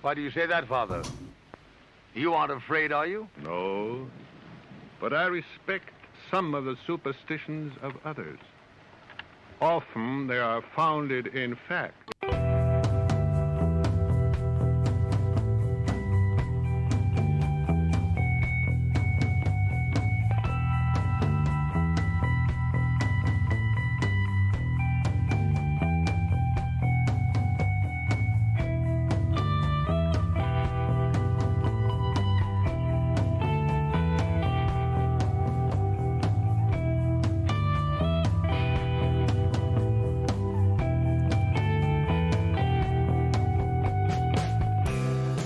Why do you say that, Father? You aren't afraid, are you? No, but I respect some of the superstitions of others. Often they are founded in fact.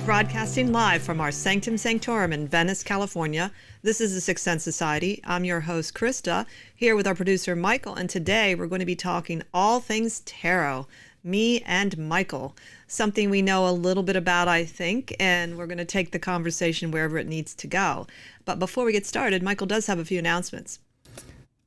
Broadcasting live from our Sanctum Sanctorum in Venice, California. This is the Sixth Sense Society. I'm your host, Krista, here with our producer, Michael, and today we're going to be talking all things tarot, me and Michael, something we know a little bit about, I think, and we're going to take the conversation wherever it needs to go. But before we get started, Michael does have a few announcements.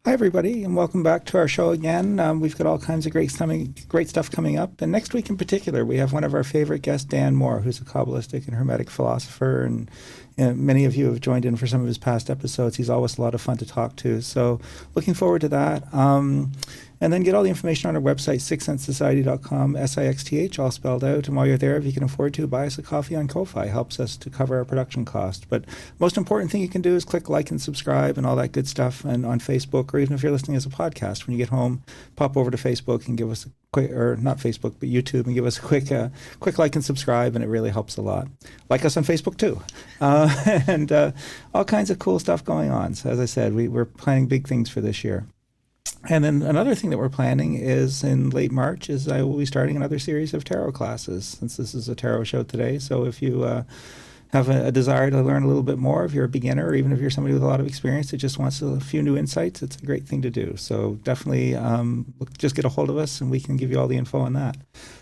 Hi, everybody, and welcome back to our show again. We've got all kinds of great stuff coming up. And next week in particular, we have one of our favorite guests, Dan Moore, who's a Kabbalistic and Hermetic philosopher. And many of you have joined in for some of his past episodes. He's always a lot of fun to talk to. So looking forward to that. And then get all the information on our website, sixthsensesociety.com, SIXTH, all spelled out. And while you're there, if you can afford to, buy us a coffee on Ko-Fi. Helps us to cover our production cost. But most important thing you can do is click like and subscribe and all that good stuff. And on Facebook, or even if you're listening as a podcast, when you get home, pop over to Facebook and give us a quick, or not Facebook, but YouTube, and give us a quick like and subscribe, and it really helps a lot. Like us on Facebook too. And all kinds of cool stuff going on. So as I said, we're planning big things for this year. And then another thing that we're planning is in late March is I will be starting another series of tarot classes, since this is a tarot show today. So if you have a desire to learn a little bit more, if you're a beginner or even if you're somebody with a lot of experience that just wants a few new insights, it's a great thing to do. So definitely just get a hold of us and we can give you all the info on that.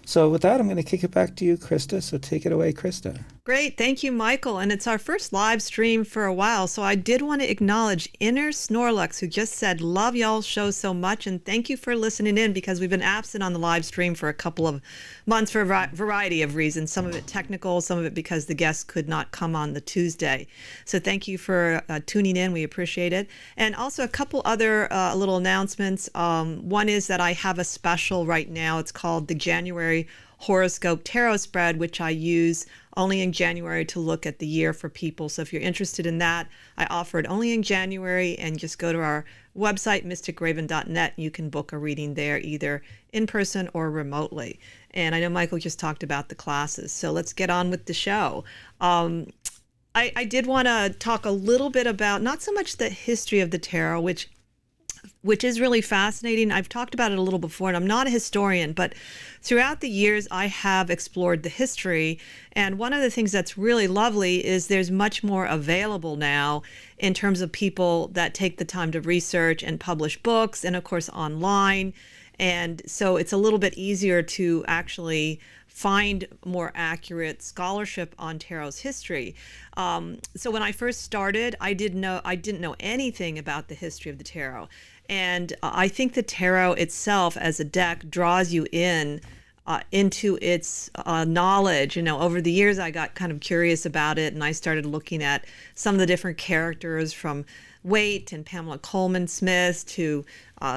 So with that, I'm going to kick it back to you, Krista. So take it away, Krista. Great. Thank you, Michael. And it's our first live stream for a while. So I did want to acknowledge Inner Snorlax, who just said, love y'all's show so much. And thank you for listening in, because we've been absent on the live stream for a couple of months for a variety of reasons. Some of it technical, some of it because the guests could not come on the Tuesday. So thank you for tuning in. We appreciate it. And also a couple other little announcements. One is that I have a special right now. It's called the January Horoscope Tarot Spread, which I use only in January to look at the year for people. So if you're interested in that, I offer it only in January, and just go to our website, mysticraven.net. You can book a reading there, either in person or remotely. And I know Michael just talked about the classes, so let's get on with the show. I did want to talk a little bit about not so much the history of the tarot, which is really fascinating. I've talked about it a little before, and I'm not a historian, but throughout the years, I have explored the history. And one of the things that's really lovely is there's much more available now in terms of people that take the time to research and publish books, and of course online. And so it's a little bit easier to actually find more accurate scholarship on tarot's history. So when I first started, I didn't know anything about the history of the tarot. And I think the tarot itself as a deck draws you into its knowledge. You know, over the years, I got kind of curious about it, and I started looking at some of the different characters, from Waite and Pamela Coleman Smith to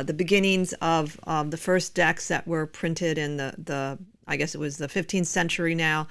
the beginnings of the first decks that were printed in the I guess it was the 15th century now.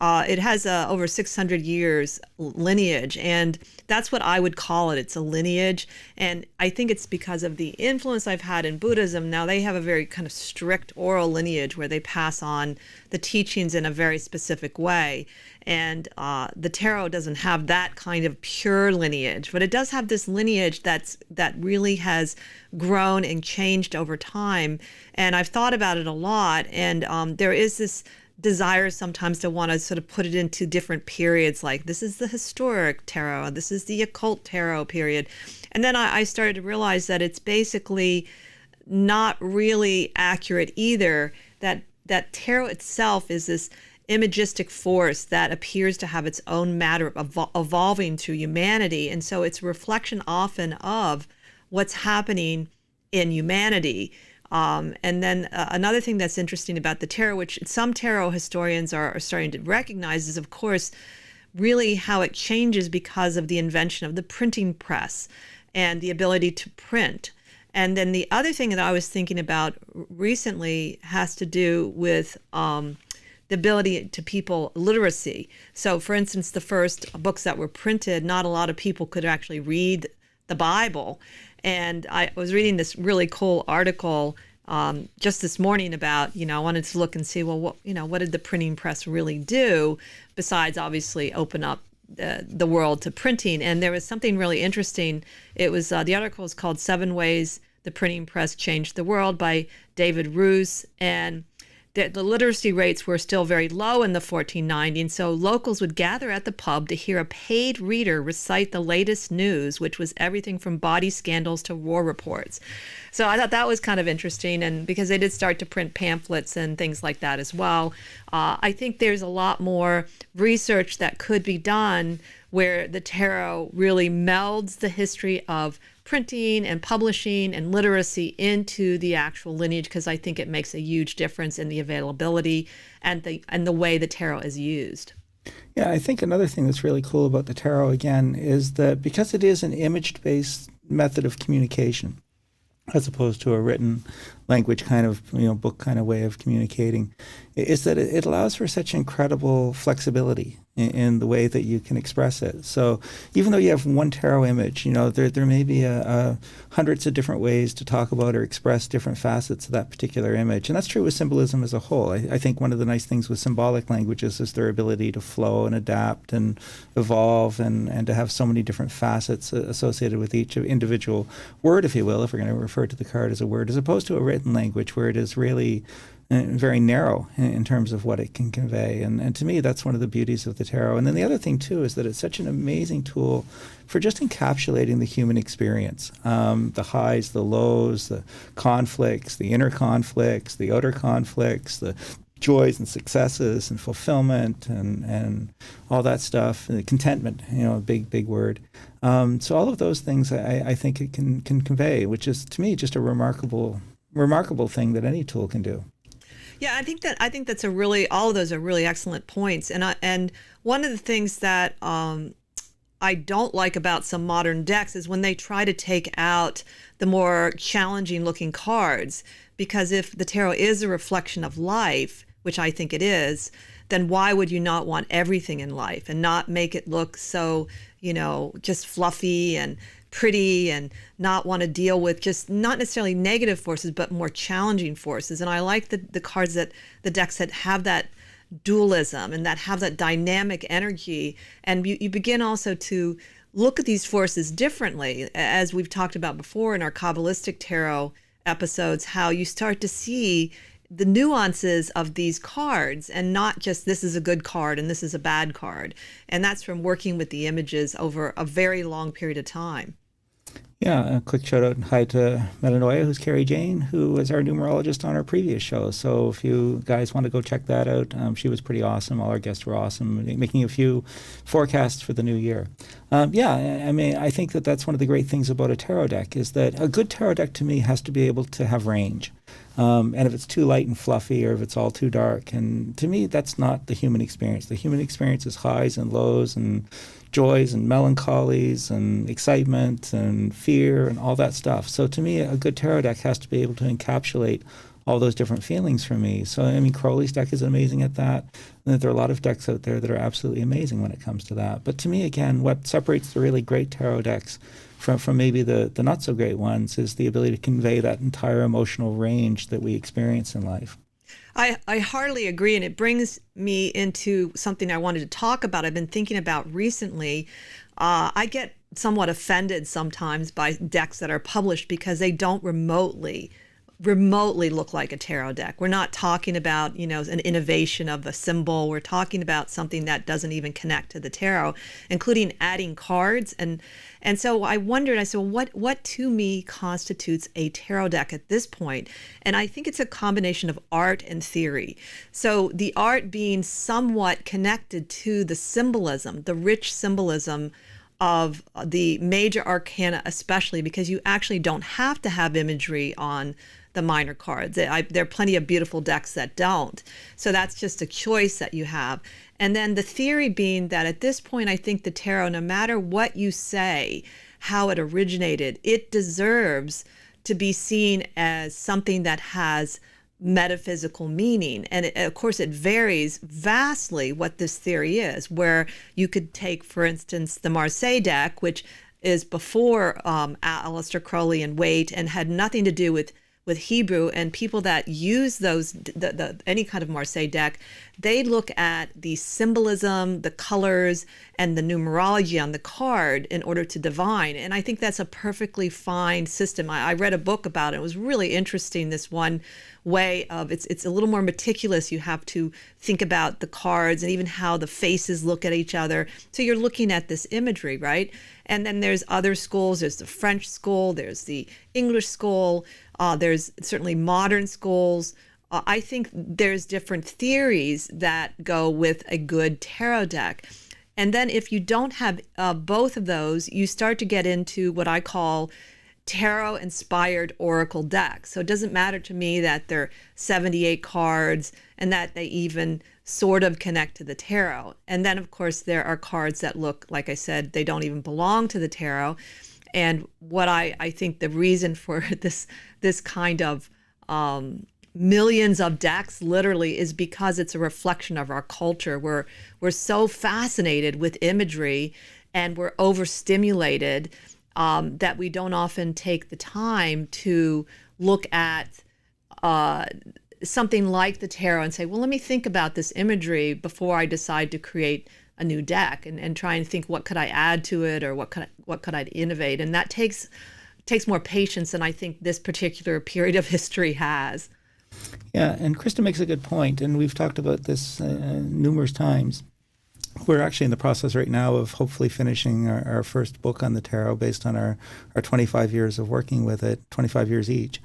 It has over 600 years lineage, and that's what I would call it. It's a lineage, and I think it's because of the influence I've had in Buddhism. Now they have a very kind of strict oral lineage where they pass on the teachings in a very specific way, and the tarot doesn't have that kind of pure lineage, but it does have this lineage that really has grown and changed over time. And I've thought about it a lot, and there is this desire sometimes to want to sort of put it into different periods, like this is the historic tarot, this is the occult tarot period. And then I started to realize that it's basically not really accurate either, that tarot itself is this imagistic force that appears to have its own matter evolving through humanity. And so it's a reflection often of what's happening in humanity, And then another thing that's interesting about the tarot, which some tarot historians are starting to recognize, is, of course, really how it changes because of the invention of the printing press and the ability to print. And then the other thing that I was thinking about recently has to do with the ability to people literacy. So, for instance, the first books that were printed, not a lot of people could actually read the Bible. And I was reading this really cool article just this morning about, I wanted to look and see, well, what did the printing press really do besides obviously open up the world to printing? And there was something really interesting. It was the article is called 7 Ways the Printing Press Changed the World by David Roos. And the literacy rates were still very low in the 1490s, so locals would gather at the pub to hear a paid reader recite the latest news, which was everything from body scandals to war reports. So I thought that was kind of interesting, and because they did start to print pamphlets and things like that as well. I think there's a lot more research that could be done where the tarot really melds the history of printing and publishing and literacy into the actual lineage, because I think it makes a huge difference in the availability and the way the tarot is used. Yeah, I think another thing that's really cool about the tarot, again, is that because it is an image-based method of communication, as opposed to a written language kind of, book kind of way of communicating, is that it allows for such incredible flexibility in the way that you can express it. So even though you have one tarot image, there may be hundreds of different ways to talk about or express different facets of that particular image. And that's true with symbolism as a whole. I think one of the nice things with symbolic languages is their ability to flow and adapt and evolve and to have so many different facets associated with each individual word, if you will, if we're going to refer to the card as a word, as opposed to a written language where it is really very narrow in terms of what it can convey. And to me, that's one of the beauties of the tarot. And then the other thing, too, is that it's such an amazing tool for just encapsulating the human experience, the highs, the lows, the conflicts, the inner conflicts, the outer conflicts, the joys and successes and fulfillment and all that stuff, and contentment, a big word. So all of those things I think it can convey, which is, to me, just a remarkable thing that any tool can do. Yeah, I think that's all of those are really excellent points. And one of the things that I don't like about some modern decks is when they try to take out the more challenging looking cards, because if the tarot is a reflection of life, which I think it is, then why would you not want everything in life and not make it look so, just fluffy and pretty, and not want to deal with just not necessarily negative forces, but more challenging forces? And I like the cards that the decks that have that dualism and that have that dynamic energy. And you begin also to look at these forces differently, as we've talked about before in our Kabbalistic tarot episodes, how you start to see the nuances of these cards and not just this is a good card and this is a bad card. And that's from working with the images over a very long period of time. Yeah, a quick shout out and hi to Metanoia, who's Carrie Jane, who was our numerologist on our previous show. So if you guys want to go check that out, she was pretty awesome. All our guests were awesome, making a few forecasts for the new year. I think that's one of the great things about a tarot deck is that a good tarot deck to me has to be able to have range. And if it's too light and fluffy or if it's all too dark, and to me, that's not the human experience. The human experience is highs and lows and joys and melancholies and excitement and fear and all that stuff. So to me, a good tarot deck has to be able to encapsulate all those different feelings for me. So, Crowley's deck is amazing at that. And there are a lot of decks out there that are absolutely amazing when it comes to that. But to me, again, what separates the really great tarot decks from maybe the not so great ones is the ability to convey that entire emotional range that we experience in life. I heartily agree, and it brings me into something I wanted to talk about. I've been thinking about recently. I get somewhat offended sometimes by decks that are published because they don't remotely look like a tarot deck. We're not talking about, an innovation of a symbol. We're talking about something that doesn't even connect to the tarot, including adding cards. And so I wondered, I said, well, what to me constitutes a tarot deck at this point? And I think it's a combination of art and theory. So the art being somewhat connected to the symbolism, the rich symbolism of the major arcana, especially because you actually don't have to have imagery on the minor cards. There are plenty of beautiful decks that don't. So that's just a choice that you have. And then the theory being that at this point, I think the tarot, no matter what you say, how it originated, it deserves to be seen as something that has metaphysical meaning. And of course, it varies vastly what this theory is, where you could take, for instance, the Marseille deck, which is before Aleister Crowley and Waite and had nothing to do with Hebrew, and people that use those any kind of Marseille deck, they look at the symbolism, the colors, and the numerology on the card in order to divine. And I think that's a perfectly fine system. I read a book about it. It was really interesting, this one way of it's a little more meticulous. You have to think about the cards and even how the faces look at each other. So you're looking at this imagery, right? And then there's other schools. There's the French school, there's the English school, there's certainly modern schools. I think there's different theories that go with a good tarot deck. And then if you don't have both of those, you start to get into what I call tarot-inspired oracle decks. So it doesn't matter to me that they're 78 cards and that they even sort of connect to the tarot. And then, of course, there are cards that look, like I said, they don't even belong to the tarot. And what I think the reason for this kind of millions of decks literally is because it's a reflection of our culture. We're so fascinated with imagery and we're overstimulated that we don't often take the time to look at something like the tarot and say, well, let me think about this imagery before I decide to create a new deck, and try and think, what could I add to it, or what could I innovate? And that takes more patience than I think this particular period of history has. Yeah, and Krista makes a good point, and we've talked about this numerous times. We're actually in the process right now of hopefully finishing our first book on the tarot based on our 25 years of working with it, 25 years each.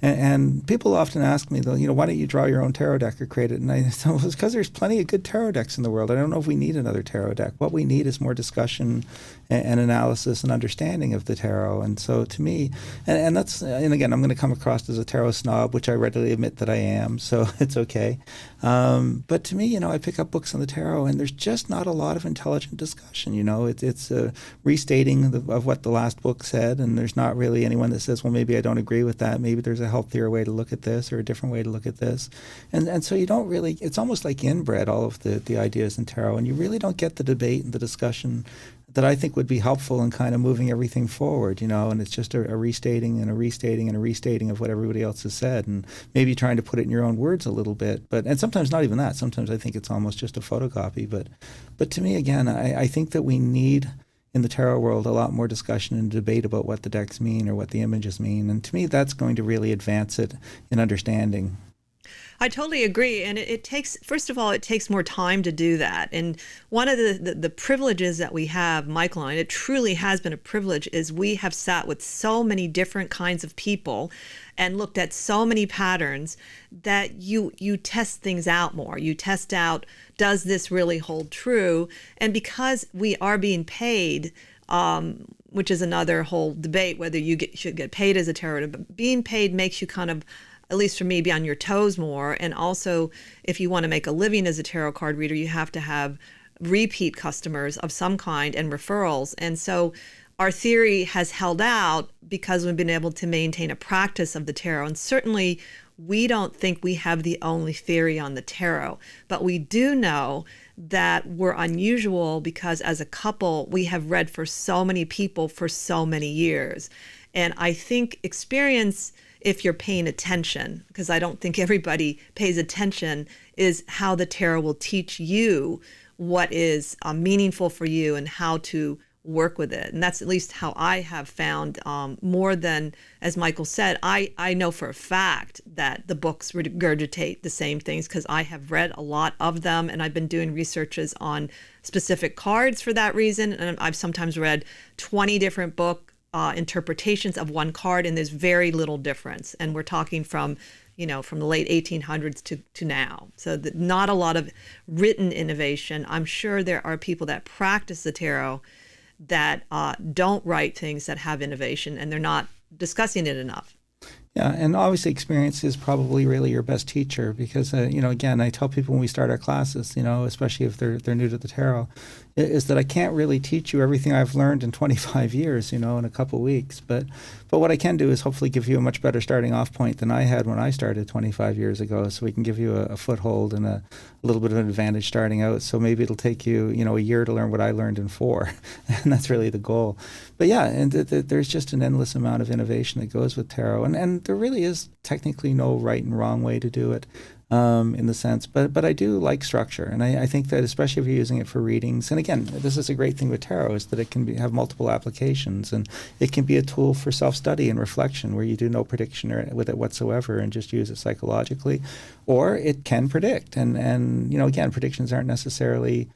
And people often ask me, though, why don't you draw your own tarot deck or create it? And I say, well, it's because there's plenty of good tarot decks in the world. I don't know if we need another tarot deck. What we need is more discussion and analysis and understanding of the tarot. And so to me, and again, I'm going to come across as a tarot snob, which I readily admit that I am, so it's okay. But to me, I pick up books on the tarot, and there's just not a lot of intelligent discussion. It's a restating of what the last book said, and there's not really anyone that says, well, maybe I don't agree with that. Maybe there's a healthier way to look at this or a different way to look at this. And so you don't really, it's almost like inbred, all of the ideas in tarot, and you really don't get the debate and the discussion that I think would be helpful in kind of moving everything forward, and it's just a restating and a restating and a restating of what everybody else has said, and maybe trying to put it in your own words a little bit. And sometimes not even that. Sometimes I think it's almost just a photocopy. But to me, again, I think that we need, in the tarot world, a lot more discussion and debate about what the decks mean or what the images mean. And to me, that's going to really advance it in understanding. I totally agree. And it takes, first of all, it takes more time to do that. And one of the privileges that we have, Michael and I, it truly has been a privilege, is we have sat with so many different kinds of people and looked at so many patterns that you test things out more. You test out, does this really hold true? And because we are being paid, which is another whole debate, whether you should get paid as a tarot, but being paid makes you kind of, at least for me, be on your toes more. And also, if you want to make a living as a tarot card reader, you have to have repeat customers of some kind and referrals. And so our theory has held out because we've been able to maintain a practice of the tarot. And certainly, we don't think we have the only theory on the tarot, but we do know that we're unusual because as a couple, we have read for so many people for so many years. And I think experience, if you're paying attention, because I don't think everybody pays attention, is how the tarot will teach you what is meaningful for you and how to work with it. And that's at least how I have found, more than, as Michael said, I know for a fact that the books regurgitate the same things because I have read a lot of them, and I've been doing researches on specific cards for that reason. And I've sometimes read 20 different interpretations of one card, and there's very little difference. And we're talking from the late 1800s to now. So not a lot of written innovation. I'm sure there are people that practice the tarot that don't write things that have innovation, and they're not discussing it enough. Yeah, and obviously experience is probably really your best teacher because, again, I tell people when we start our classes, especially if they're new to the tarot, is that I can't really teach you everything I've learned in 25 years, in a couple of weeks. But what I can do is hopefully give you a much better starting off point than I had when I started 25 years ago, so we can give you a foothold and a little bit of an advantage starting out. So maybe it'll take you, a year to learn what I learned in 4, and that's really the goal. But yeah, and there's just an endless amount of innovation that goes with tarot, and there really is technically no right and wrong way to do it. In the sense, but I do like structure, and I think that especially if you're using it for readings, and again, this is a great thing with tarot, is that it can have multiple applications, and it can be a tool for self-study and reflection where you do no prediction with it whatsoever and just use it psychologically, or it can predict, and again, predictions aren't necessarily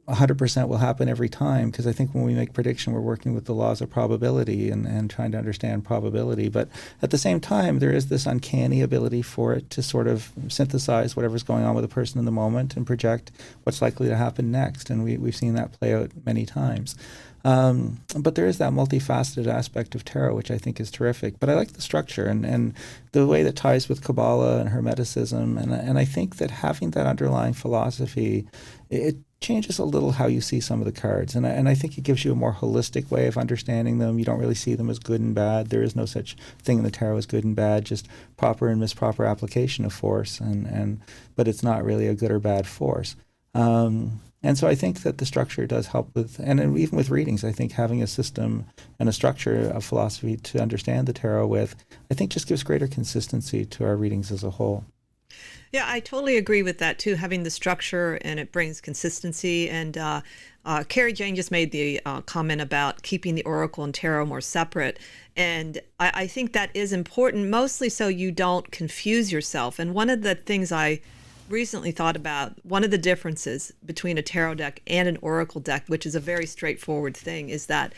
100% will happen every time, because I think when we make prediction, we're working with the laws of probability and trying to understand probability. But at the same time, there is this uncanny ability for it to sort of synthesize whatever's going on with a person in the moment and project what's likely to happen next. And we've seen that play out many times. But there is that multifaceted aspect of tarot, which I think is terrific. But I like the structure and the way that ties with Kabbalah and Hermeticism. And I think that having that underlying philosophy, it changes a little how you see some of the cards. And I think it gives you a more holistic way of understanding them. You don't really see them as good and bad. There is no such thing in the tarot as good and bad, just proper and misproper application of force. But it's not really a good or bad force. And so I think that the structure does help with, and even with readings, I think having a system and a structure of philosophy to understand the tarot with, I think just gives greater consistency to our readings as a whole. Yeah, I totally agree with that too, having the structure, and it brings consistency. And Carrie Jane just made the comment about keeping the oracle and tarot more separate. And I think that is important, mostly so you don't confuse yourself. And one of the things I recently thought about, one of the differences between a tarot deck and an oracle deck, which is a very straightforward thing, is that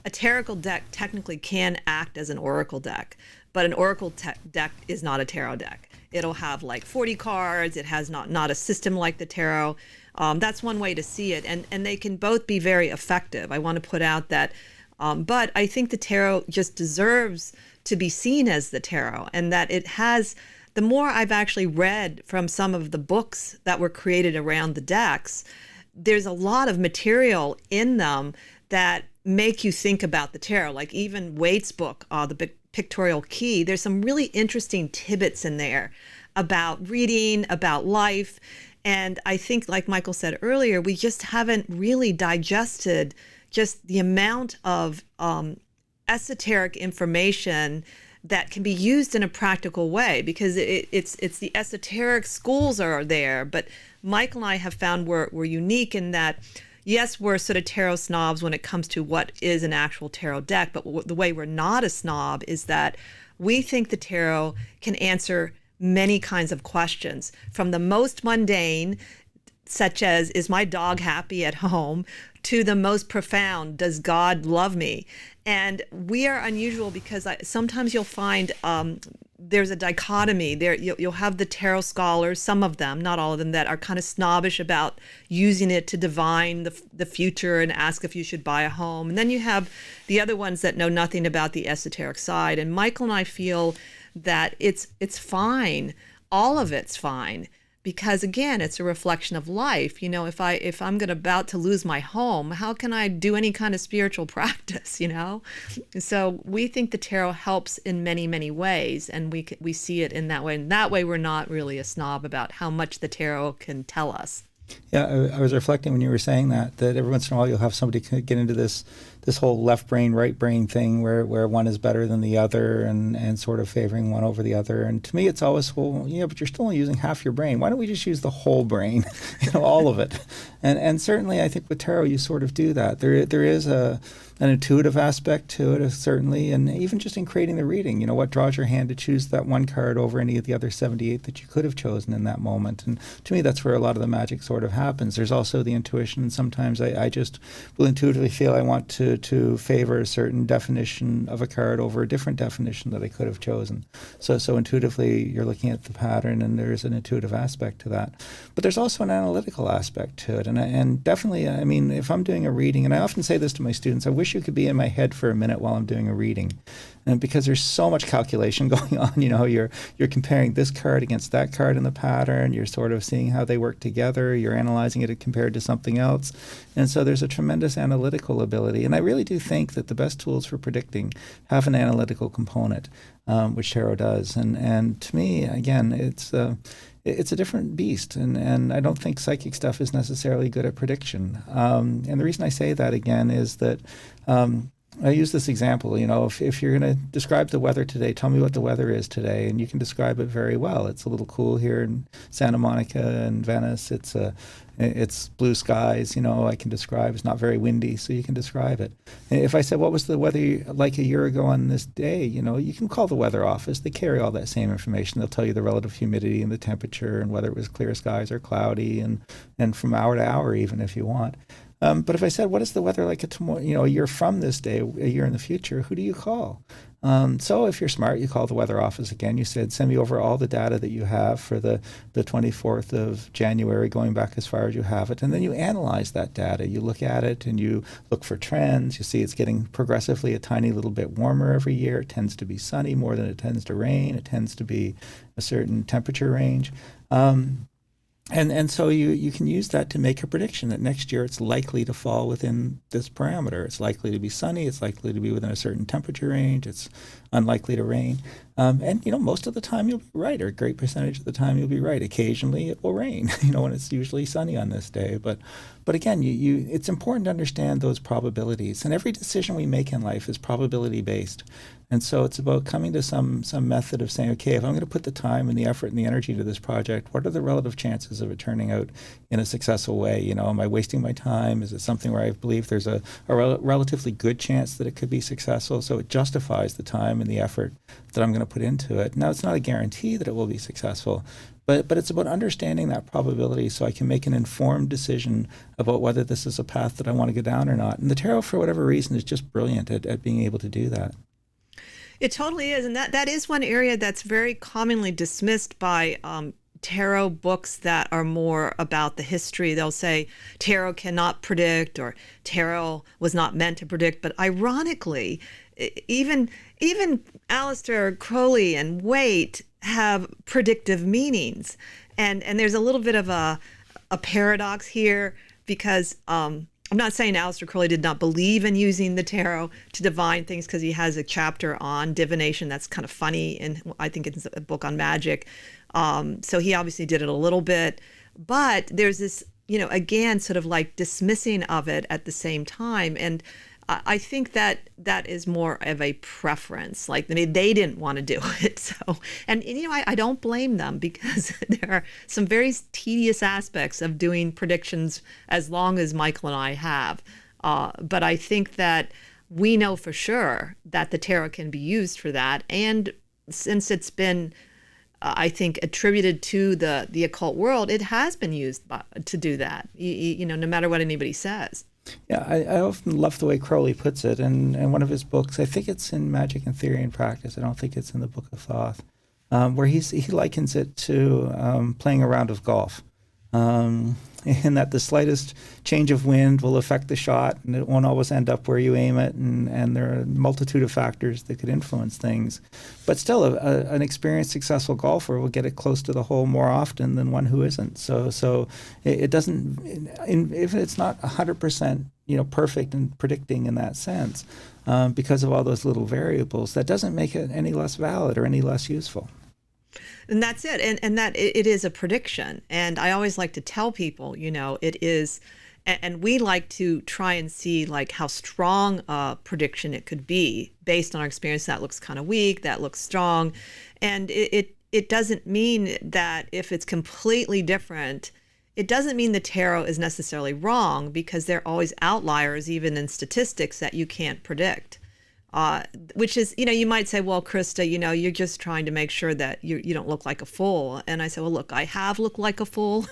a tarot deck technically can act as an oracle deck, but an oracle deck is not a tarot deck. It'll have like 40 cards. It has not a system like the tarot. That's one way to see it. And they can both be very effective. I want to put out that. But I think the tarot just deserves to be seen as the tarot, and that it has, the more I've actually read from some of the books that were created around the decks, there's a lot of material in them that make you think about the tarot. Like even Waite's book, The Pictorial Key, there's some really interesting tidbits in there about reading, about life. And I think, like Michael said earlier, we just haven't really digested just the amount of esoteric information that can be used in a practical way, because it's the esoteric schools are there. But Michael and I have found we're unique in that, yes, we're sort of tarot snobs when it comes to what is an actual tarot deck, but the way we're not a snob is that we think the tarot can answer many kinds of questions, from the most mundane, such as, is my dog happy at home, to the most profound, does God love me? And we are unusual because sometimes you'll find there's a dichotomy there. You'll have the tarot scholars, some of them, not all of them, that are kind of snobbish about using it to divine the future and ask if you should buy a home. And then you have the other ones that know nothing about the esoteric side. And Michael and I feel that it's fine. All of it's fine. Because again, it's a reflection of life. If I'm about to lose my home, how can I do any kind of spiritual practice? So we think the tarot helps in many, many ways, and we see it in that way. And that way, we're not really a snob about how much the tarot can tell us. Yeah, I was reflecting when you were saying that every once in a while you'll have somebody get into this whole left brain, right brain thing where one is better than the other and sort of favoring one over the other. And to me, it's always, well, yeah, but you're still only using half your brain. Why don't we just use the whole brain, all of it? And certainly I think with tarot, you sort of do that. There is an intuitive aspect to it, certainly, and even just in creating the reading, what draws your hand to choose that one card over any of the other 78 that you could have chosen in that moment. And to me, that's where a lot of the magic sort of happens. There's also the intuition, and sometimes I just will intuitively feel I want to favor a certain definition of a card over a different definition that I could have chosen. So intuitively, you're looking at the pattern, and there's an intuitive aspect to that. But there's also an analytical aspect to it. And definitely, I mean, if I'm doing a reading, and I often say this to my students, I wish you could be in my head for a minute while I'm doing a reading. And because there's so much calculation going on, you're comparing this card against that card in the pattern. You're sort of seeing how they work together. You're analyzing it compared to something else. And so there's a tremendous analytical ability. And I really do think that the best tools for predicting have an analytical component, which tarot does. And to me, again, it's a different beast, and I don't think psychic stuff is necessarily good at prediction. And the reason I say that, again, is that I use this example, if you're going to describe the weather today, tell me what the weather is today, and you can describe it very well. It's a little cool here in Santa Monica and Venice. It's blue skies, I can describe. It's not very windy, so you can describe it. If I said, what was the weather like a year ago on this day, you can call the weather office. They carry all that same information. They'll tell you the relative humidity and the temperature and whether it was clear skies or cloudy, and from hour to hour even if you want. But if I said, what is the weather like a year from this day, a year in the future, who do you call? So if you're smart, you call the weather office again. You said, send me over all the data that you have for the 24th of January, going back as far as you have it. And then you analyze that data. You look at it and you look for trends. You see it's getting progressively a tiny little bit warmer every year. It tends to be sunny more than it tends to rain. It tends to be a certain temperature range. And so you can use that to make a prediction that next year it's likely to fall within this parameter. It's likely to be sunny. It's likely to be within a certain temperature range. It's unlikely to rain. And most of the time you'll be right, or a great percentage of the time you'll be right. Occasionally it will rain, when it's usually sunny on this day. But again, it's important to understand those probabilities. And every decision we make in life is probability based. And so it's about coming to some method of saying, okay, if I'm going to put the time and the effort and the energy into this project, what are the relative chances of it turning out in a successful way? Am I wasting my time? Is it something where I believe there's a relatively good chance that it could be successful? So it justifies the time and the effort that I'm going to put into it. Now, it's not a guarantee that it will be successful, but it's about understanding that probability so I can make an informed decision about whether this is a path that I want to go down or not. And the tarot, for whatever reason, is just brilliant at being able to do that. It totally is. And that is one area that's very commonly dismissed by tarot books that are more about the history. They'll say tarot cannot predict, or tarot was not meant to predict. But ironically, even Aleister Crowley and Waite have predictive meanings. And there's a little bit of a paradox here, because I'm not saying Aleister Crowley did not believe in using the tarot to divine things, because he has a chapter on divination that's kind of funny, and I think it's a book on magic. So he obviously did it a little bit, but there's this, again, sort of like dismissing of it at the same time. And I think that is more of a preference. Like, they didn't want to do it. So, and I don't blame them, because there are some very tedious aspects of doing predictions as long as Michael and I have. But I think that we know for sure that the tarot can be used for that. And since it's been, I think, attributed to the occult world, it has been used to do that, no matter what anybody says. Yeah, I often love the way Crowley puts it, and one of his books, I think it's in Magic and Theory and Practice, I don't think it's in the Book of Thoth, where he likens it to playing a round of golf, in that the slightest change of wind will affect the shot, and it won't always end up where you aim it, and there are a multitude of factors that could influence things. But still, an experienced, successful golfer will get it close to the hole more often than one who isn't. So it doesn't, if it's not 100%, perfect in predicting in that sense, because of all those little variables, that doesn't make it any less valid or any less useful. And that's it. And that it is a prediction. And I always like to tell people, it is, and we like to try and see like how strong a prediction it could be based on our experience. That looks kind of weak, that looks strong. And it doesn't mean that if it's completely different, it doesn't mean the tarot is necessarily wrong, because there are always outliers, even in statistics, that you can't predict. Which is, you might say, well, Krista, you're just trying to make sure that you don't look like a fool. And I say, well, look, I have looked like a fool,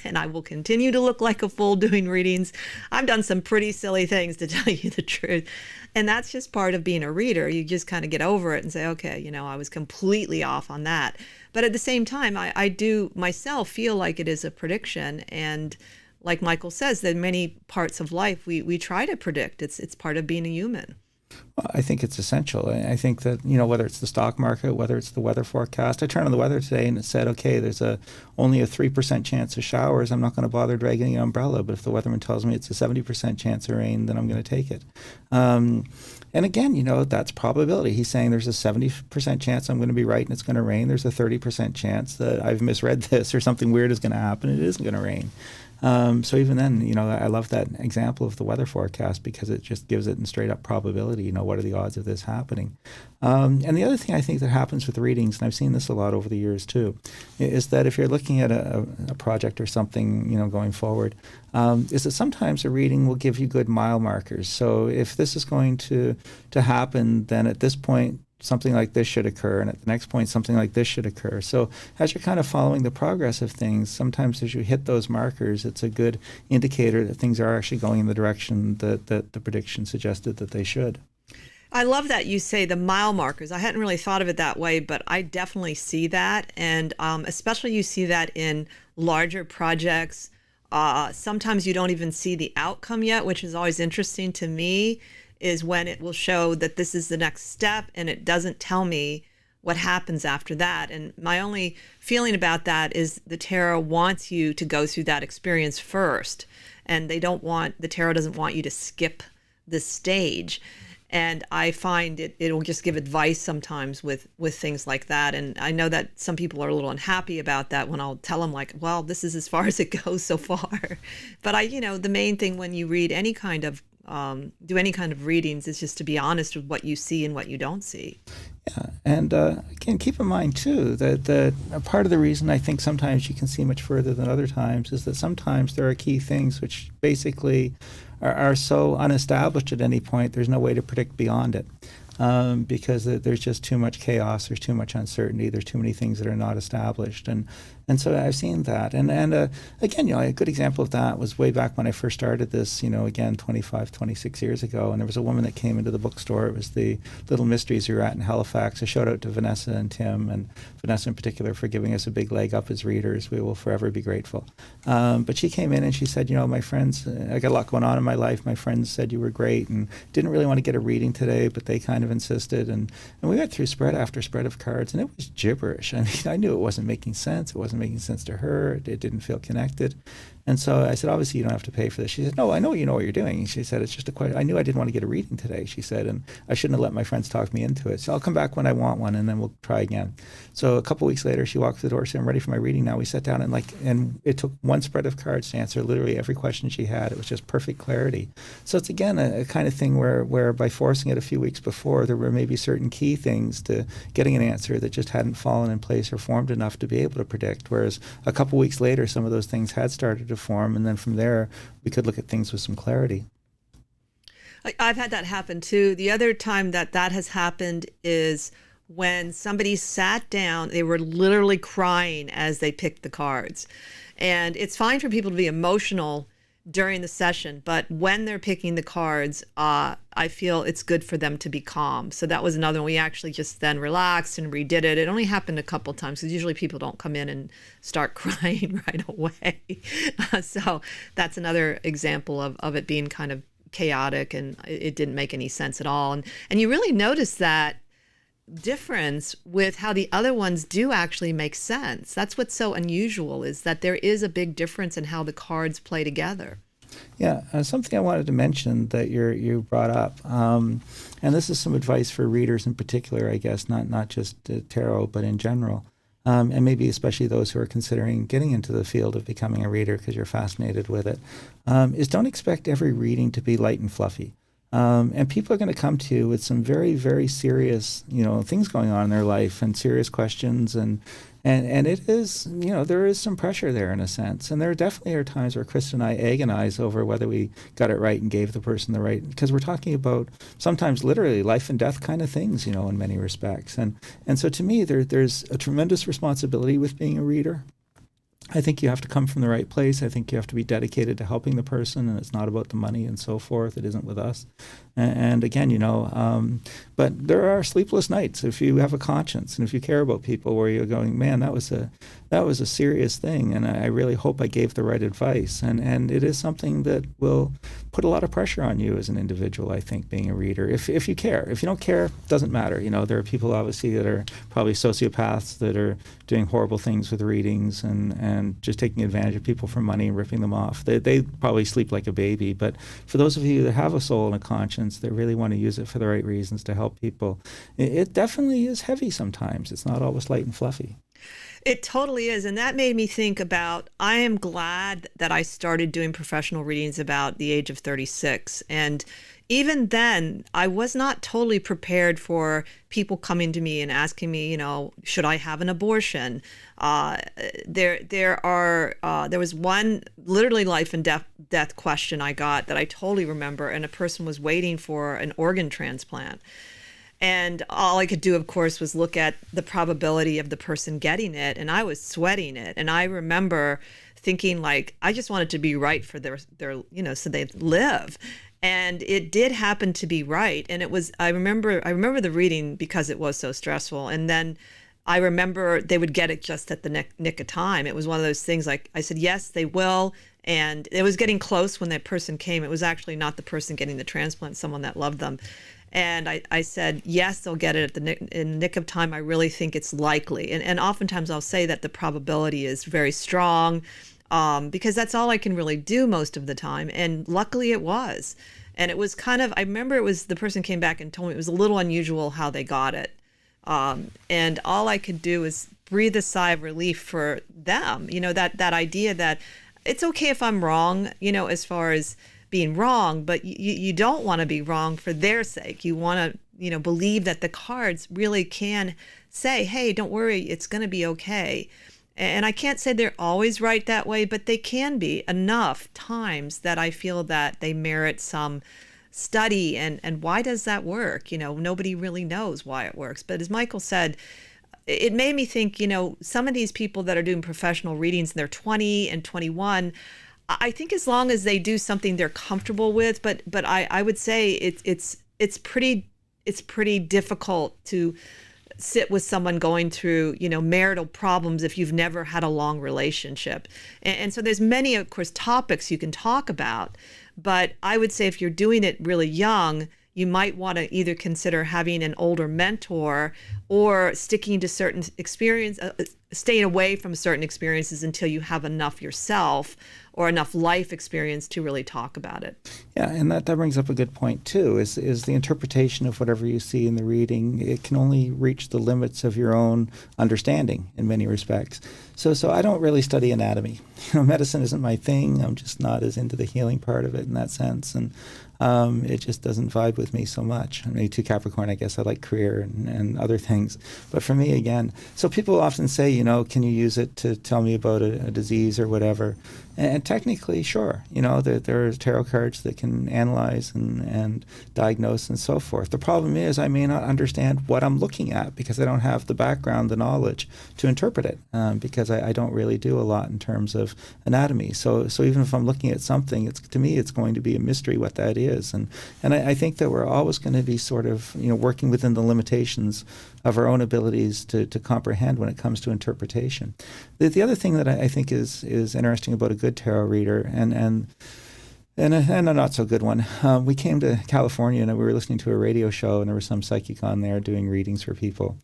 and I will continue to look like a fool doing readings. I've done some pretty silly things, to tell you the truth. And that's just part of being a reader. You just kind of get over it and say, okay, I was completely off on that. But at the same time, I do myself feel like it is a prediction. And like Michael says, that many parts of life we try to predict. It's part of being a human. I think it's essential. I think that, whether it's the stock market, whether it's the weather forecast, I turned on the weather today and it said, okay, there's only a 3% chance of showers. I'm not going to bother dragging an umbrella. But if the weatherman tells me it's a 70% chance of rain, then I'm going to take it. And again, that's probability. He's saying there's a 70% chance I'm going to be right and it's going to rain. There's a 30% chance that I've misread this or something weird is going to happen and it isn't going to rain. So even then, I love that example of the weather forecast because it just gives it in straight up probability. What are the odds of this happening? And the other thing I think that happens with readings, and I've seen this a lot over the years too, is that if you're looking at a project or something, going forward, is that sometimes a reading will give you good mile markers. So if this is going to happen, then at this point, something like this should occur, and at the next point, something like this should occur. So as you're kind of following the progress of things, sometimes as you hit those markers, it's a good indicator that things are actually going in the direction that the prediction suggested that they should. I love that you say the mile markers. I hadn't really thought of it that way, but I definitely see that. And especially you see that in larger projects. Sometimes you don't even see the outcome yet, which is always interesting to me, is when it will show that this is the next step and it doesn't tell me what happens after that. And my only feeling about that is the tarot wants you to go through that experience first. And the tarot doesn't want you to skip this stage. And I find it'll just give advice sometimes with things like that. And I know that some people are a little unhappy about that when I'll tell them like, well, this is as far as it goes so far. But the main thing when you read any kind of do any kind of readings is just to be honest with what you see and what you don't see. Yeah, and again, keep in mind too that a part of the reason I think sometimes you can see much further than other times is that sometimes there are key things which basically are so unestablished at any point, there's no way to predict beyond it. Because there's just too much chaos, there's too much uncertainty, there's too many things that are not established. And so I've seen that. And again, a good example of that was way back when I first started this, again, 25, 26 years ago. And there was a woman that came into the bookstore. It was the Little Mysteries we were at in Halifax. A shout out to Vanessa and Tim, and Vanessa in particular for giving us a big leg up as readers. We will forever be grateful. But she came in and she said, my friends, I got a lot going on in my life. My friends said you were great and didn't really want to get a reading today, but they kind of insisted. And we went through spread after spread of cards, and it was gibberish. I mean, I knew it wasn't making sense. It wasn't making sense to her. It didn't feel connected. And so I said, obviously, you don't have to pay for this. She said, no, I know you know what you're doing. She said, it's just a question. I knew I didn't want to get a reading today, she said, and I shouldn't have let my friends talk me into it. So I'll come back when I want one, and then we'll try again. So a couple weeks later, she walked through the door, said, I'm ready for my reading now. We sat down, and it took one spread of cards to answer literally every question she had. It was just perfect clarity. So it's, again, a kind of thing where by forcing it a few weeks before, there were maybe certain key things to getting an answer that just hadn't fallen in place or formed enough to be able to predict, whereas a couple weeks later, some of those things had started to form, and then from there, we could look at things with some clarity. I've had that happen too. The other time that has happened is when somebody sat down, they were literally crying as they picked the cards. And it's fine for people to be emotional during the session, but when they're picking the cards, I feel it's good for them to be calm. So that was another one. We actually just then relaxed and redid it. It only happened a couple times because usually people don't come in and start crying right away. So that's another example of it being kind of chaotic and it didn't make any sense at all. And you really notice that difference with how the other ones do actually make sense. That's what's so unusual, is that there is a big difference in how the cards play together. Yeah, something I wanted to mention that you brought up, and this is some advice for readers in particular, I guess, not just tarot, but in general, and maybe especially those who are considering getting into the field of becoming a reader because you're fascinated with it, is don't expect every reading to be light and fluffy. And people are going to come to you with some very, very serious, things going on in their life and serious questions. And it is, there is some pressure there in a sense. And there definitely are times where Krista and I agonize over whether we got it right and gave the person the right, because we're talking about sometimes literally life and death kind of things, in many respects. And so to me, there's a tremendous responsibility with being a reader. I think you have to come from the right place. I think you have to be dedicated to helping the person, and it's not about the money and so forth. It isn't with us. And again, but there are sleepless nights if you have a conscience and if you care about people, where you're going, man, that was a serious thing, and I really hope I gave the right advice. And it is something that will put a lot of pressure on you as an individual, I think, being a reader. If you care. If you don't care, it doesn't matter. There are people obviously that are probably sociopaths that are doing horrible things with readings and just taking advantage of people for money and ripping them off. They probably sleep like a baby. But for those of you that have a soul and a conscience, that really want to use it for the right reasons to help people, it definitely is heavy sometimes. It's not always light and fluffy. It totally is. And that made me think about, I am glad that I started doing professional readings about the age of 36. And even then, I was not totally prepared for people coming to me and asking me, should I have an abortion? There was one literally life and death question I got that I totally remember, and a person was waiting for an organ transplant. And all I could do, of course, was look at the probability of the person getting it, and I was sweating it. And I remember thinking, like, I just wanted to be right for their so they live. And it did happen to be right. And it was, I remember the reading because it was so stressful. And then I remember they would get it just at the nick of time. It was one of those things, like I said, yes, they will. And it was getting close when that person came. It was actually not the person getting the transplant, someone that loved them. And I said, yes, they'll get it in the nick of time. I really think it's likely. And oftentimes I'll say that the probability is very strong, because that's all I can really do most of the time. And luckily it was. And it was kind of, I remember it was, the person came back and told me it was a little unusual how they got it. And all I could do is breathe a sigh of relief for them. That idea that it's okay if I'm wrong, as far as being wrong, but you don't want to be wrong for their sake. You want to, believe that the cards really can say, hey, don't worry, it's going to be okay. And I can't say they're always right that way, but they can be enough times that I feel that they merit some study. And why does that work? Nobody really knows why it works. But as Michael said, it made me think, some of these people that are doing professional readings, and they're 20 and 21, I think as long as they do something they're comfortable with, but I would say it's pretty difficult to sit with someone going through, marital problems if you've never had a long relationship. And so there's many, of course, topics you can talk about, but I would say if you're doing it really young, you might want to either consider having an older mentor or sticking to certain experience, staying away from certain experiences until you have enough yourself or enough life experience to really talk about it. Yeah, and that brings up a good point too, is the interpretation of whatever you see in the reading. It can only reach the limits of your own understanding in many respects. So I don't really study anatomy. Medicine isn't my thing. I'm just not as into the healing part of it in that sense. And it just doesn't vibe with me so much. I mean, to Capricorn, I guess I like career and other things. But for me, again, so people often say, can you use it to tell me about a disease or whatever? And technically, sure. There are tarot cards that can analyze and diagnose and so forth. The problem is I may not understand what I'm looking at because I don't have the background, the knowledge to interpret it, because I don't really do a lot in terms of anatomy. So even if I'm looking at something, to me it's going to be a mystery what that is. And I think that we're always going to be sort of working within the limitations of our own abilities to comprehend when it comes to interpretation. The other thing that I think is interesting about a good tarot reader and a not so good one. We came to California and we were listening to a radio show, and there was some psychic on there doing readings for people.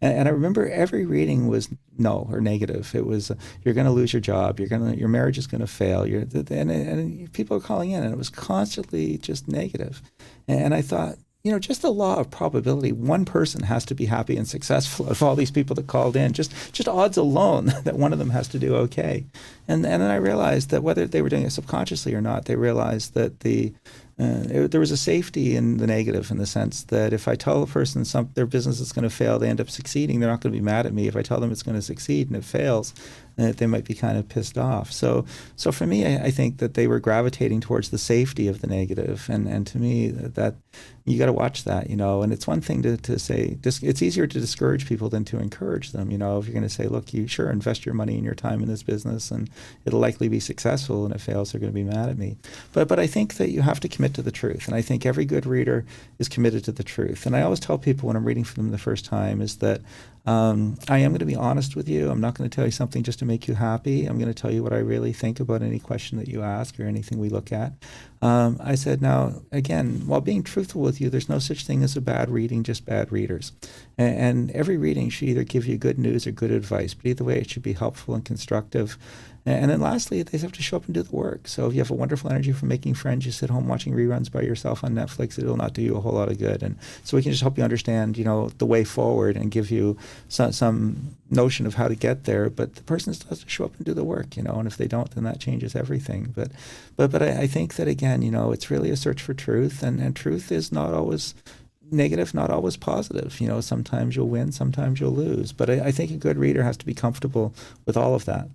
And I remember every reading was no or negative. It was you're going to lose your job, your marriage is going to fail. And people are calling in, and it was constantly just negative. And I thought, just the law of probability, one person has to be happy and successful out of all these people that called in. Just odds alone that one of them has to do okay. And then I realized that whether they were doing it subconsciously or not, they realized that there was a safety in the negative, in the sense that if I tell a person their business is going to fail, they end up succeeding, they're not going to be mad at me. If I tell them it's going to succeed and it fails, they might be kind of pissed off. So for me, I think that they were gravitating towards the safety of the negative, and to me that you got to watch that, and it's one thing to say, it's easier to discourage people than to encourage them. If you're going to say, look, you sure invest your money and your time in this business and it'll likely be successful, and if it fails, they're going to be mad at me. But I think that you have to commit to the truth, and I think every good reader is committed to the truth. And I always tell people when I'm reading for them the first time is that I am going to be honest with you. I'm not going to tell you something just to make you happy. I'm going to tell you what I really think about any question that you ask or anything we look at. I said, now, again, while being truthful with you, there's no such thing as a bad reading, just bad readers. And every reading should either give you good news or good advice, but either way, it should be helpful and constructive. And then lastly, they have to show up and do the work. So if you have a wonderful energy for making friends, you sit home watching reruns by yourself on Netflix, it will not do you a whole lot of good. And so we can just help you understand, the way forward and give you some notion of how to get there. But the person still has to show up and do the work, and if they don't, then that changes everything. But I think that, again, it's really a search for truth, and truth is not always negative, not always positive. Sometimes you'll win, sometimes you'll lose. But I think a good reader has to be comfortable with all of that.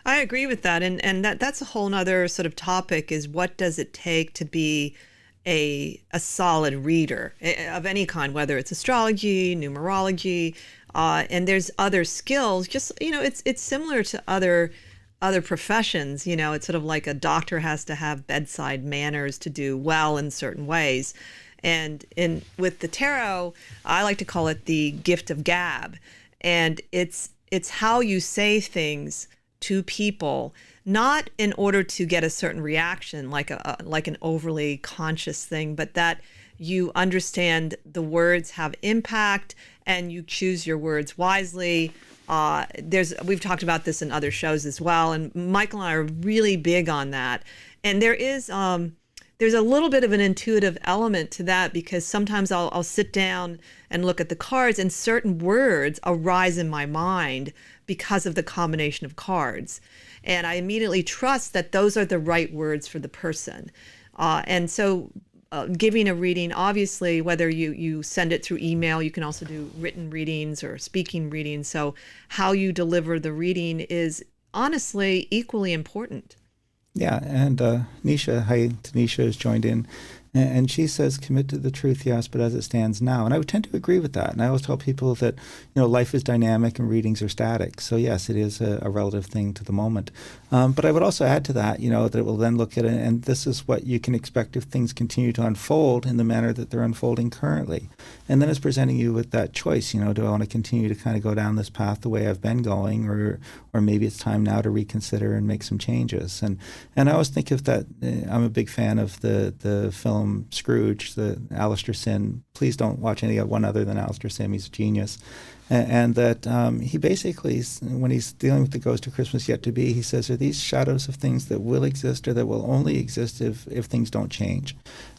I agree with that. And that's a whole nother sort of topic, is what does it take to be a solid reader of any kind, whether it's astrology, numerology, and there's other skills. Just, it's similar to other professions. It's sort of like a doctor has to have bedside manners to do well in certain ways. And with the tarot, I like to call it the gift of gab. And it's how you say things to people, not in order to get a certain reaction, like an overly conscious thing, but that you understand the words have impact and you choose your words wisely. We've talked about this in other shows as well, and Michael and I are really big on that. And there's a little bit of an intuitive element to that, because sometimes I'll sit down and look at the cards, and certain words arise in my mind because of the combination of cards. And I immediately trust that those are the right words for the person. And so giving a reading, obviously, whether you send it through email, you can also do written readings or speaking readings. So how you deliver the reading is honestly equally important. Yeah, and Tanisha has joined in, and she says, commit to the truth, yes, but as it stands now. And I would tend to agree with that. And I always tell people that, life is dynamic and readings are static. So yes, it is a relative thing to the moment. But I would also add to that, that it will then look at it, and this is what you can expect if things continue to unfold in the manner that they're unfolding currently. And then it's presenting you with that choice, do I want to continue to kind of go down this path the way I've been going, or maybe it's time now to reconsider and make some changes. And I always think of that, I'm a big fan of the film Scrooge, the Alistair Sim. Please don't watch any one other than Alistair Sim. He's a genius. And that he basically, when he's dealing with the ghost of Christmas yet to be, he says, are these shadows of things that will exist or that will only exist if things don't change?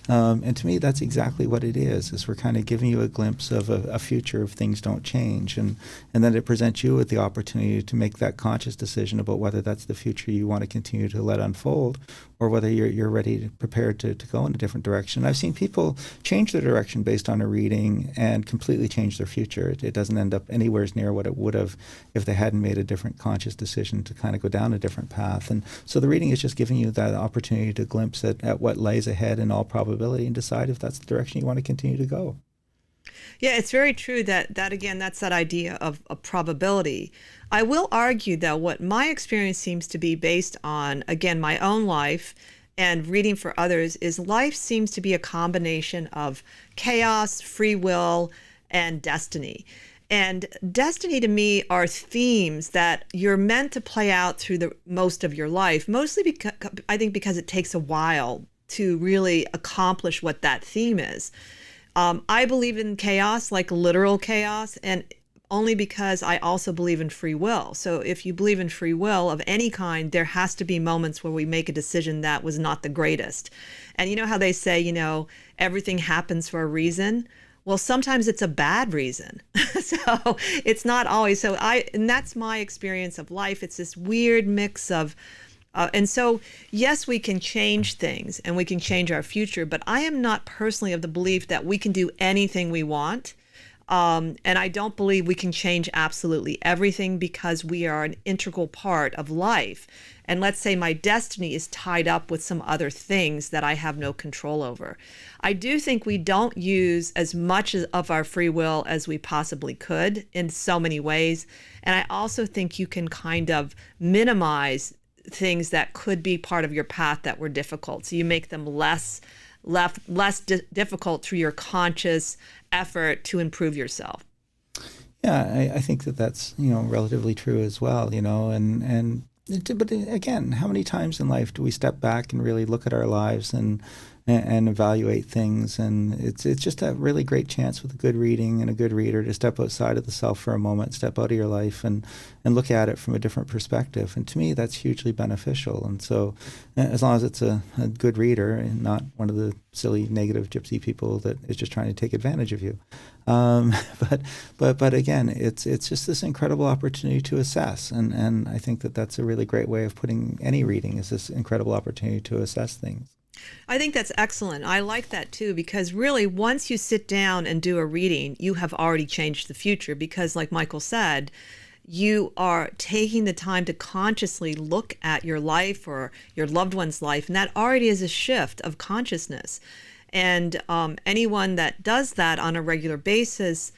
And to me, that's exactly what it is we're kind of giving you a glimpse of a future if things don't change. And then it presents you with the opportunity to make that conscious decision about whether that's the future you want to continue to let unfold, or whether you're ready, prepared to go in a different direction. I've seen people change their direction based on a reading and completely change their future. It doesn't end up anywhere near what it would have if they hadn't made a different conscious decision to kind of go down a different path. And so the reading is just giving you that opportunity to glimpse at what lies ahead in all probability, and decide if that's the direction you want to continue to go. Yeah, it's very true that again, that's that idea of a probability. I will argue, though, what my experience seems to be based on, again, my own life and reading for others, is life seems to be a combination of chaos, free will, and destiny. And destiny to me are themes that you're meant to play out through the most of your life, mostly because it takes a while to really accomplish what that theme is. I believe in chaos, like literal chaos, and only because I also believe in free will. So if you believe in free will of any kind, there has to be moments where we make a decision that was not the greatest. And you know how they say, everything happens for a reason? Well, sometimes it's a bad reason. So it's not always. And that's my experience of life. It's this weird mix of, and so, yes, we can change things and we can change our future, but I am not personally of the belief that we can do anything we want. And I don't believe we can change absolutely everything because we are an integral part of life. And let's say my destiny is tied up with some other things that I have no control over. I do think we don't use as much of our free will as we possibly could in so many ways. And I also think you can kind of minimize things that could be part of your path that were difficult. So you make them less difficult through your conscious effort to improve yourself. Yeah, I think that's, relatively true as well, but again, how many times in life do we step back and really look at our lives and evaluate things? And it's just a really great chance with a good reading and a good reader to step outside of the self for a moment, step out of your life and look at it from a different perspective. And to me, that's hugely beneficial. And so as long as it's a good reader and not one of the silly negative gypsy people that is just trying to take advantage of you. But again, it's just this incredible opportunity to assess. And I think that's a really great way of putting any reading, is this incredible opportunity to assess things. I think that's excellent. I like that too, because really once you sit down and do a reading, you have already changed the future, because like Michael said, you are taking the time to consciously look at your life or your loved one's life, and that already is a shift of consciousness. And anyone that does that on a regular basis,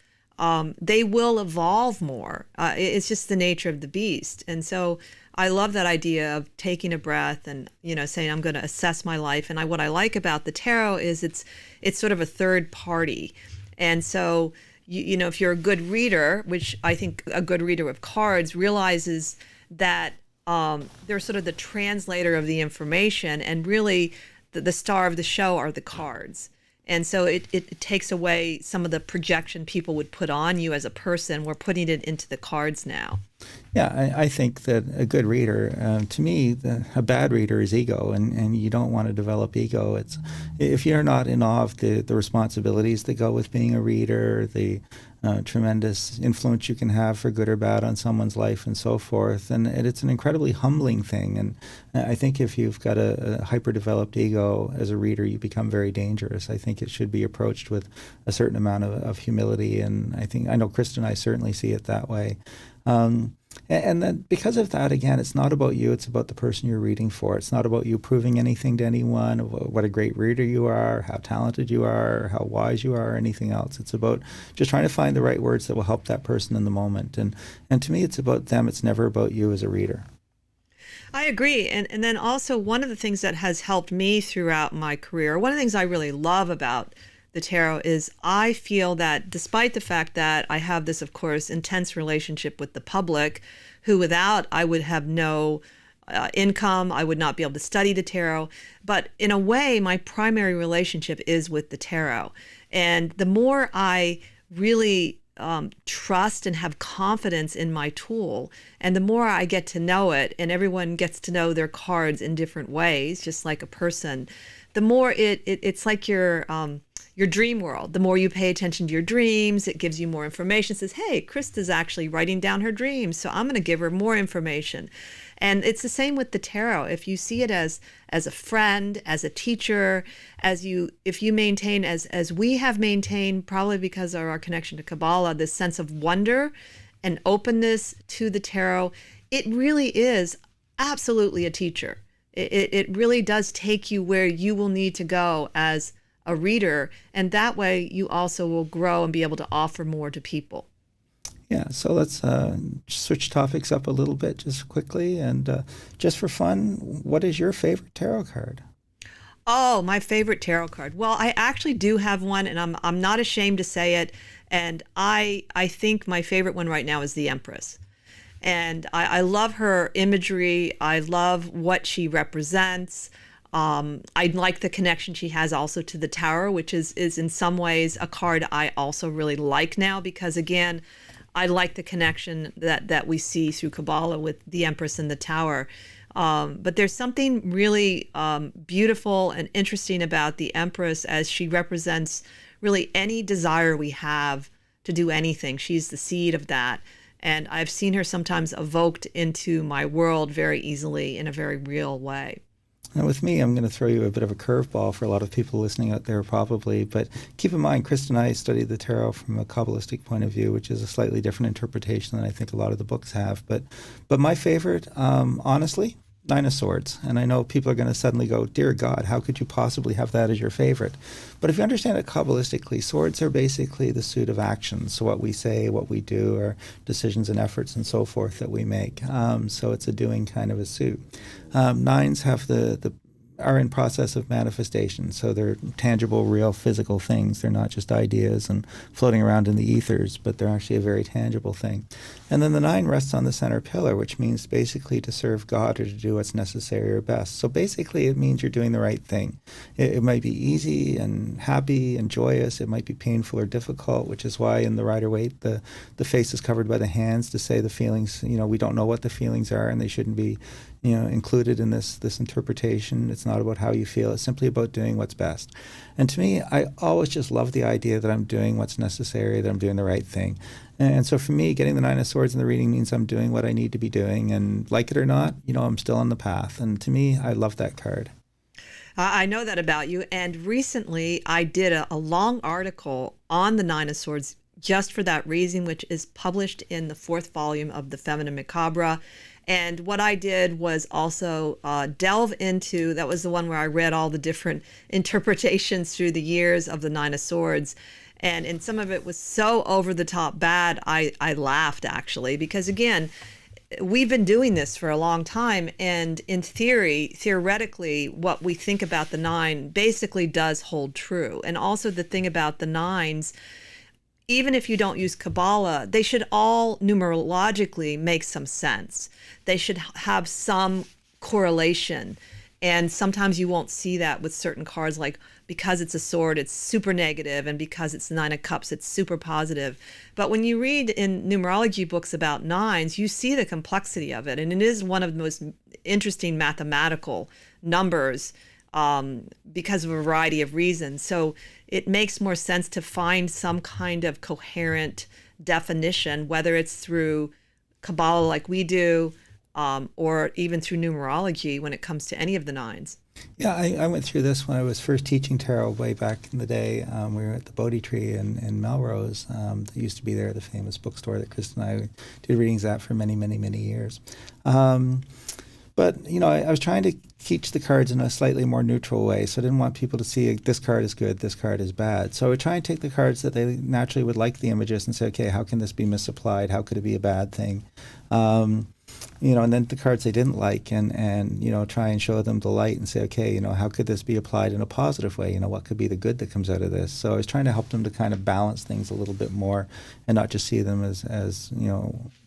they will evolve more. It's just the nature of the beast. And so I love that idea of taking a breath and, saying, I'm going to assess my life. And what I like about the tarot is it's sort of a third party. And so, if you're a good reader, which I think a good reader of cards realizes that they're sort of the translator of the information, and really the star of the show are the cards. And so it takes away some of the projection people would put on you as a person. We're putting it into the cards now. Yeah, I think that a good reader, to me, a bad reader is ego, and you don't want to develop ego. It's if you're not in awe of the responsibilities that go with being a reader, the tremendous influence you can have for good or bad on someone's life and so forth. And it's an incredibly humbling thing. And I think if you've got a hyper-developed ego as a reader, you become very dangerous. I think it should be approached with a certain amount of humility. And I know Krista and I certainly see it that way. And then because of that, again, it's not about you, it's about the person you're reading for. It's not about you proving anything to anyone, what a great reader you are, how talented you are, how wise you are, or anything else. It's about just trying to find the right words that will help that person in the moment. And to me, it's about them. It's never about you as a reader. I agree. And then also one of the things that has helped me throughout my career, one of the things I really love about the tarot is I feel that despite the fact that I have this, of course, intense relationship with the public, who without I would have no income, I would not be able to study the tarot. But in a way, my primary relationship is with the tarot. And the more I really trust and have confidence in my tool, and the more I get to know it, and everyone gets to know their cards in different ways, just like a person, the more it's like your dream world. The more you pay attention to your dreams, it gives you more information. It says, hey, Krista's actually writing down her dreams, so I'm going to give her more information. And it's the same with the tarot. If you see it as a friend, as a teacher, if you maintain, as we have maintained, probably because of our connection to Kabbalah, this sense of wonder and openness to the tarot, it really is absolutely a teacher. It really does take you where you will need to go as a reader, and that way you also will grow and be able to offer more to people. Yeah, so let's switch topics up a little bit just quickly, and just for fun, what is your favorite tarot card? Oh, my favorite tarot card. Well, I actually do have one, and I'm not ashamed to say it, and I think my favorite one right now is the Empress. And I love her imagery. I love what she represents. I like the connection she has also to the Tower, which is in some ways a card I also really like now, because again, I like the connection that we see through Kabbalah with the Empress and the Tower. But there's something really beautiful and interesting about the Empress, as she represents really any desire we have to do anything. She's the seed of that. And I've seen her sometimes evoked into my world very easily in a very real way. And with me, I'm going to throw you a bit of a curveball for a lot of people listening out there probably. But keep in mind, Krista and I studied the tarot from a Kabbalistic point of view, which is a slightly different interpretation than I think a lot of the books have. But my favorite, honestly, Nine of Swords. And I know people are going to suddenly go, dear God, how could you possibly have that as your favorite? But if you understand it Kabbalistically, swords are basically the suit of actions. So what we say, what we do, our decisions and efforts and so forth that we make. So it's a doing kind of a suit. Nines have are in process of manifestation. So they're tangible, real, physical things. They're not just ideas and floating around in the ethers, but they're actually a very tangible thing. And then the 9 rests on the center pillar, which means basically to serve God or to do what's necessary or best. So basically it means you're doing the right thing. It might be easy and happy and joyous. It might be painful or difficult, which is why in the Rider-Waite, the face is covered by the hands to say the feelings, we don't know what the feelings are and they shouldn't be included in this interpretation. It's not about how you feel. It's simply about doing what's best. And to me, I always just love the idea that I'm doing what's necessary, that I'm doing the right thing. And so for me, getting the 9 of Swords in the reading means I'm doing what I need to be doing. And like it or not, I'm still on the path. And to me, I love that card. I know that about you. And recently, I did a long article on the 9 of Swords just for that reason, which is published in the 4th volume of The Feminine Macabre. And what I did was also delve into, that was the one where I read all the different interpretations through the years of the 9 of Swords. And some of it was so over the top bad, I laughed actually, because again, we've been doing this for a long time. And in theoretically, what we think about the 9 basically does hold true. And also the thing about the 9s, even if you don't use Kabbalah, they should all numerologically make some sense. They should have some correlation. And sometimes you won't see that with certain cards, like because it's a sword, it's super negative, and because it's the 9 of Cups, it's super positive. But when you read in numerology books about 9s, you see the complexity of it. And it is one of the most interesting mathematical numbers because of a variety of reasons. So it makes more sense to find some kind of coherent definition, whether it's through Kabbalah like we do, or even through numerology when it comes to any of the 9s. Yeah, I went through this when I was first teaching tarot way back in the day. We were at the Bodhi Tree in Melrose. That used to be there, the famous bookstore that Krista and I did readings at for many, many, many years. But, I was trying to teach the cards in a slightly more neutral way, so I didn't want people to see this card is good, this card is bad. So I would try and take the cards that they naturally would like the images and say, okay, how can this be misapplied? How could it be a bad thing? And then the cards they didn't like and try and show them the light and say, okay, how could this be applied in a positive way? What could be the good that comes out of this? So I was trying to help them to kind of balance things a little bit more and not just see them as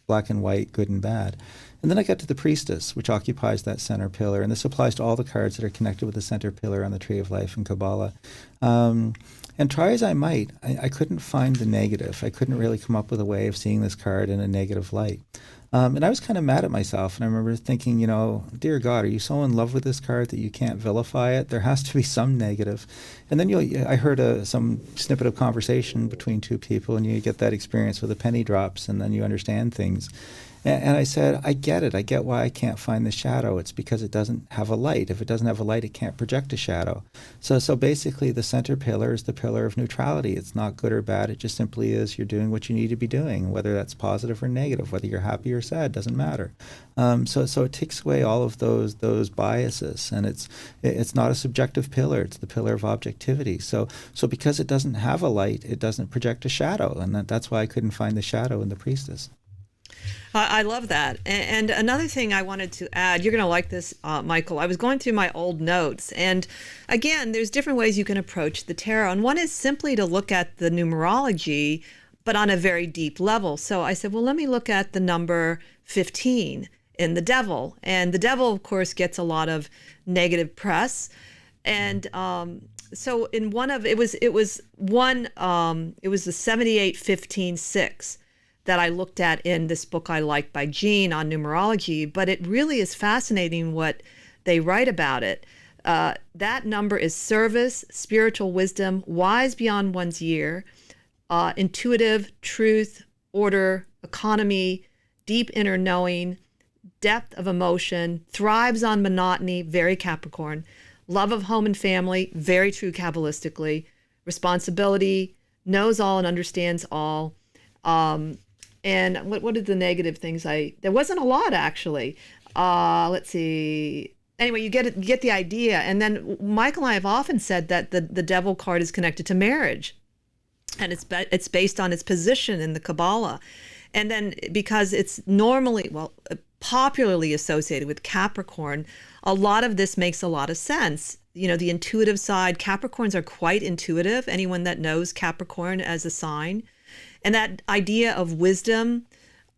black and white, good and bad. And then I got to the Priestess, which occupies that center pillar. And this applies to all the cards that are connected with the center pillar on the Tree of Life in Kabbalah. And try as I might, I couldn't find the negative. I couldn't really come up with a way of seeing this card in a negative light. And I was kind of mad at myself. And I remember thinking, dear God, are you so in love with this card that you can't vilify it? There has to be some negative. And then I heard some snippet of conversation between two people, and you get that experience with the penny drops, and then you understand things. And I said, I get it. I get why I can't find the shadow. It's because it doesn't have a light. If it doesn't have a light, it can't project a shadow. So basically, the center pillar is the pillar of neutrality. It's not good or bad. It just simply is you're doing what you need to be doing, whether that's positive or negative, whether you're happy or sad, doesn't matter. So it takes away all of those biases, and it's not a subjective pillar. It's the pillar of objectivity. So because it doesn't have a light, it doesn't project a shadow, and that's why I couldn't find the shadow in the Priestess. I love that. And another thing I wanted to add, you're going to like this, Michael. I was going through my old notes. And again, there's different ways you can approach the tarot. And one is simply to look at the numerology, but on a very deep level. So I said, well, let me look at the number 15 in the Devil. And the Devil, of course, gets a lot of negative press. And so in one of, it was the 78-15-6. That I looked at in this book I like by Jean on numerology, but it really is fascinating what they write about it. That number is service, spiritual wisdom, wise beyond one's year, intuitive, truth, order, economy, deep inner knowing, depth of emotion, thrives on monotony, very Capricorn, love of home and family, very true Kabbalistically, responsibility, knows all and understands all. And what are the negative things? There wasn't a lot, actually. Let's see. Anyway, you get the idea. And then Michael and I have often said that the devil card is connected to marriage, and it's based on its position in the Kabbalah. And then because it's normally, popularly associated with Capricorn, a lot of this makes a lot of sense. The intuitive side, Capricorns are quite intuitive, anyone that knows Capricorn as a sign. And that idea of wisdom,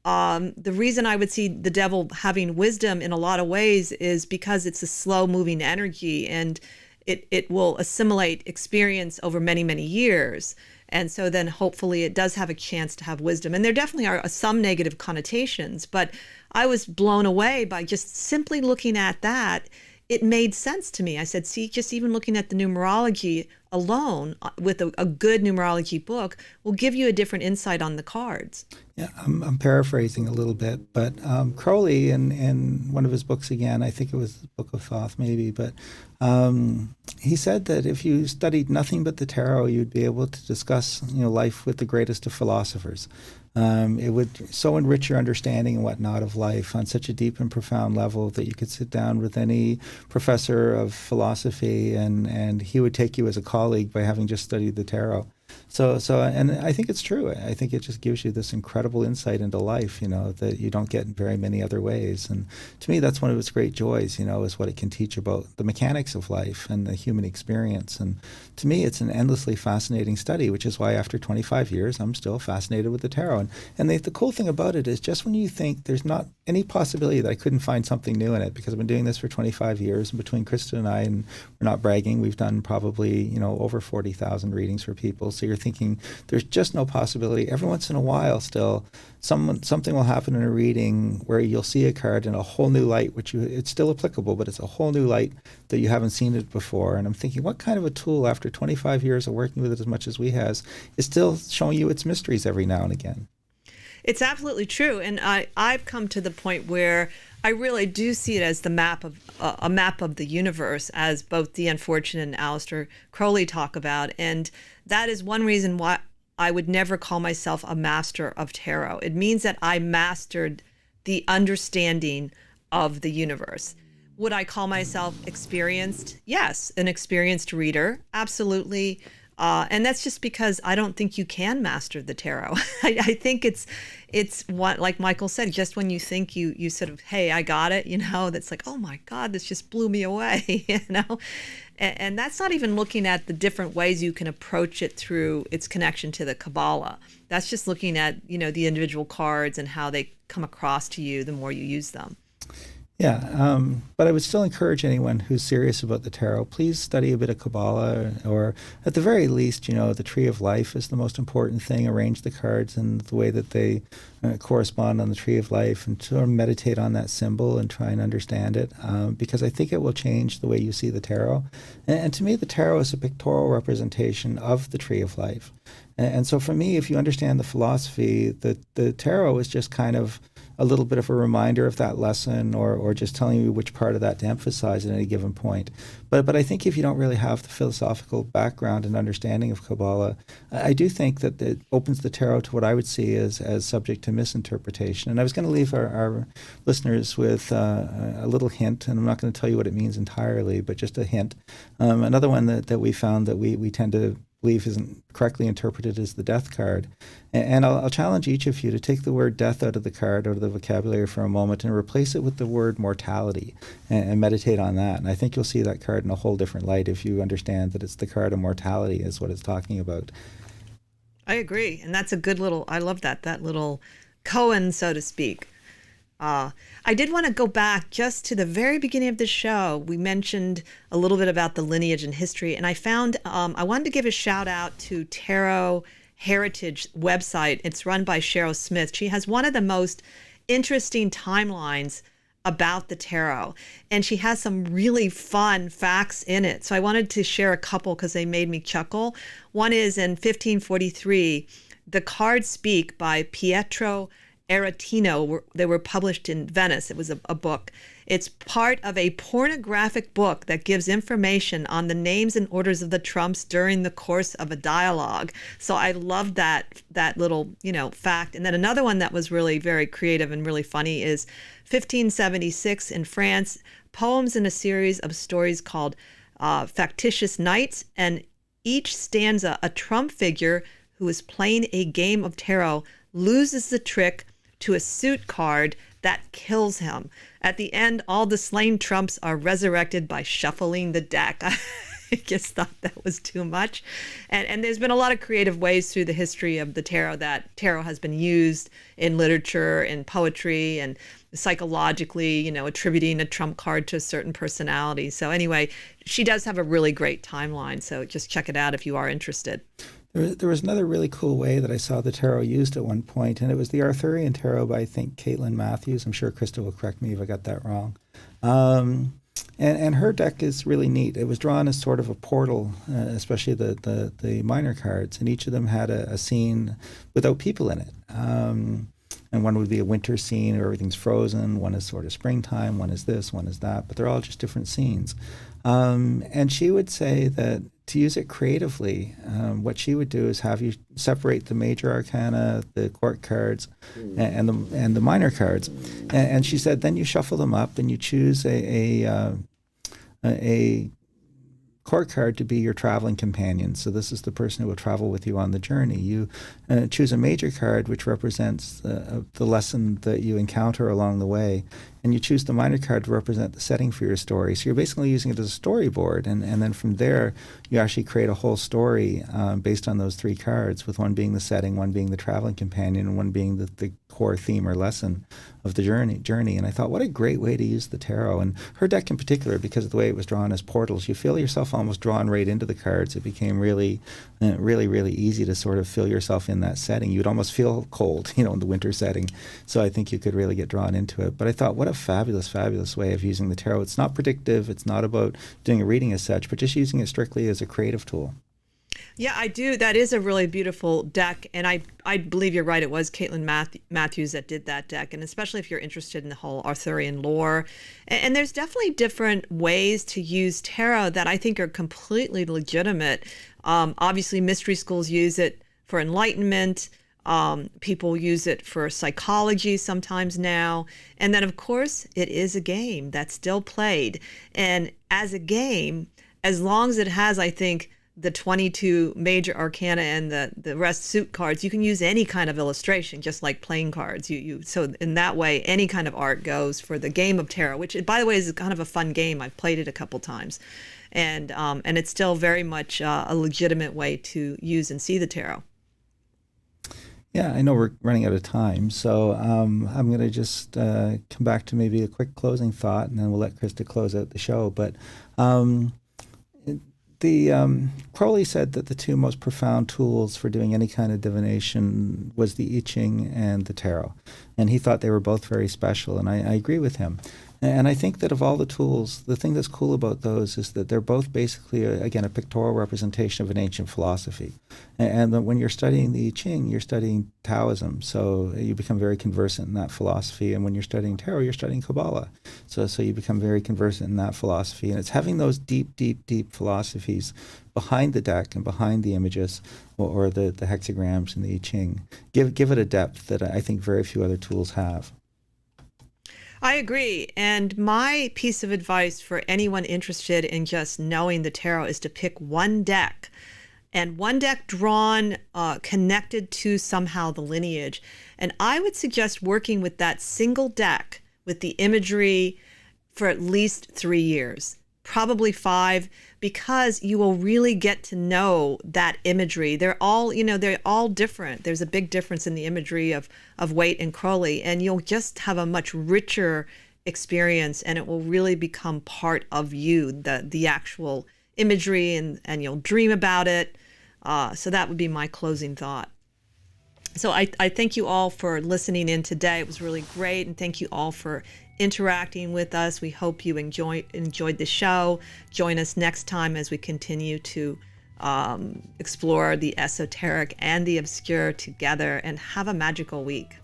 the reason I would see the devil having wisdom in a lot of ways is because it's a slow moving energy, and it will assimilate experience over many, many years. And so then hopefully it does have a chance to have wisdom. And there definitely are some negative connotations, but I was blown away by just simply looking at that. It made sense to me. I said, see, just even looking at the numerology alone with a good numerology book will give you a different insight on the cards. Yeah, I'm paraphrasing a little bit, but Crowley in one of his books, again, I think it was the Book of Thoth maybe, but he said that if you studied nothing but the tarot, you'd be able to discuss life with the greatest of philosophers. It would so enrich your understanding and whatnot of life on such a deep and profound level that you could sit down with any professor of philosophy and he would take you as a colleague by having just studied the tarot. So, and I think it's true. I think it just gives you this incredible insight into life, that you don't get in very many other ways. And to me, that's one of its great joys, is what it can teach about the mechanics of life and the human experience. And to me, it's an endlessly fascinating study, which is why after 25 years, I'm still fascinated with the tarot. And the cool thing about it is just when you think there's not any possibility that I couldn't find something new in it, because I've been doing this for 25 years, and between Krista and I, and we're not bragging, we've done probably, over 40,000 readings for people. So you're thinking there's just no possibility. Every once in a while still, something will happen in a reading where you'll see a card in a whole new light, it's still applicable, but it's a whole new light that you haven't seen it before. And I'm thinking, what kind of a tool, after 25 years of working with it as much as we has, is still showing you its mysteries every now and again? It's absolutely true. And I've come to the point where I really do see it as a map of the universe, as both Deanne Fortune and Aleister Crowley talk about. And that is one reason why I would never call myself a master of tarot. It means that I mastered the understanding of the universe. Would I call myself experienced? Yes, an experienced reader, absolutely. And that's just because I don't think you can master the tarot. I think it's what, like Michael said, just when you think you sort of, hey, I got it, that's like, oh my God, this just blew me away, And that's not even looking at the different ways you can approach it through its connection to the Kabbalah. That's just looking at, the individual cards and how they come across to you the more you use them. Yeah, but I would still encourage anyone who's serious about the tarot, please study a bit of Kabbalah, or at the very least, the Tree of Life is the most important thing. Arrange the cards in the way that they correspond on the Tree of Life, and sort of meditate on that symbol and try and understand it, because I think it will change the way you see the tarot. And to me, the tarot is a pictorial representation of the Tree of Life. And so for me, if you understand the philosophy, the tarot is just kind of a little bit of a reminder of that lesson, or just telling you which part of that to emphasize at any given point. But I think if you don't really have the philosophical background and understanding of Kabbalah, I do think that it opens the tarot to what I would see as subject to misinterpretation. And I was going to leave our listeners with a little hint, and I'm not going to tell you what it means entirely, but just a hint. Another one that we found that we tend to believe isn't correctly interpreted as the death card. And I'll challenge each of you to take the word death out of the card, out of the vocabulary for a moment, and replace it with the word mortality, and meditate on that. And I think you'll see that card in a whole different light if you understand that it's the card of mortality is what it's talking about. I agree. And that's a good I love that little koan, so to speak. I did want to go back just to the very beginning of the show. We mentioned a little bit about the lineage and history, and I found I wanted to give a shout out to Tarot Heritage website. It's run by Cheryl Smith. She has one of the most interesting timelines about the tarot, and she has some really fun facts in it. So I wanted to share a couple because they made me chuckle. One is in 1543, The Cards Speak by Pietro Aretino. They were published in Venice. It was a book. It's part of a pornographic book that gives information on the names and orders of the Trumps during the course of a dialogue. So I loved that little, fact. And then another one that was really very creative and really funny is 1576 in France, poems in a series of stories called Factitious Nights, and each stanza, a Trump figure who is playing a game of tarot loses the trick to a suit card that kills him. At the end, all the slain Trumps are resurrected by shuffling the deck. I just thought that was too much. And there's been a lot of creative ways through the history of the tarot that tarot has been used in literature, in poetry, and psychologically, attributing a Trump card to a certain personality. So anyway, she does have a really great timeline. So just check it out if you are interested. There was another really cool way that I saw the tarot used at one point, and it was the Arthurian tarot by, I think, Caitlin Matthews. I'm sure Krista will correct me if I got that wrong. And her deck is really neat. It was drawn as sort of a portal, especially the minor cards, and each of them had a scene without people in it. And one would be a winter scene where everything's frozen. One is sort of springtime. One is this, one is that. But they're all just different scenes. And she would say that to use it creatively, what she would do is have you separate the major arcana, the court cards, and the minor cards. And she said then you shuffle them up and you choose a court card to be your traveling companion. So this is the person who will travel with you on the journey. You choose a major card, which represents the lesson that you encounter along the way. And you choose the minor card to represent the setting for your story. So you're basically using it as a storyboard. And then from there, you actually create a whole story based on those three cards, with one being the setting, one being the traveling companion, and one being the core theme or lesson of the journey. And I thought, what a great way to use the tarot. And her deck in particular, because of the way it was drawn as portals, you feel yourself almost drawn right into the cards. It became really, really easy to sort of feel yourself in that setting. You'd almost feel cold, in the winter setting. So I think you could really get drawn into it. But I thought, what a fabulous way of using the tarot. It's not predictive. It's not about doing a reading as such, but just using it strictly as a creative tool. Yeah, I do. That is a really beautiful deck. And I believe you're right. It was Caitlin Matthews that did that deck. And especially if you're interested in the whole Arthurian lore. And there's definitely different ways to use tarot that I think are completely legitimate. Obviously, mystery schools use it for enlightenment. People use it for psychology sometimes now. And then, of course, it is a game that's still played. And as a game, as long as it has, I think, the 22 major arcana and the rest suit cards, you can use any kind of illustration, just like playing cards. So in that way, any kind of art goes for the game of tarot, which, by the way, is kind of a fun game. I've played it a couple times. And it's still very much a legitimate way to use and see the tarot. Yeah, I know we're running out of time, so I'm going to just come back to maybe a quick closing thought, and then we'll let Krista close out the show. But Crowley said that the two most profound tools for doing any kind of divination was the I Ching and the tarot, and he thought they were both very special, and I agree with him. And I think that of all the tools, the thing that's cool about those is that they're both basically, again, a pictorial representation of an ancient philosophy. And that when you're studying the I Ching, you're studying Taoism, so you become very conversant in that philosophy. And when you're studying tarot, you're studying Kabbalah, so you become very conversant in that philosophy. And it's having those deep philosophies behind the deck and behind the images or the hexagrams in the I Ching give it a depth that I think very few other tools have. I agree. And my piece of advice for anyone interested in just knowing the tarot is to pick one deck, and one deck drawn, connected to somehow the lineage. And I would suggest working with that single deck with the imagery for at least 3 years, probably 5, because you will really get to know that imagery. They're all different. There's a big difference in the imagery of Waite and Crowley, and you'll just have a much richer experience, and it will really become part of you, the actual imagery, and you'll dream about it. So that would be my closing thought. So I thank you all for listening in today. It was really great, and thank you all for interacting with us. We hope you enjoyed the show. Join us next time as we continue to explore the esoteric and the obscure together, and have a magical week.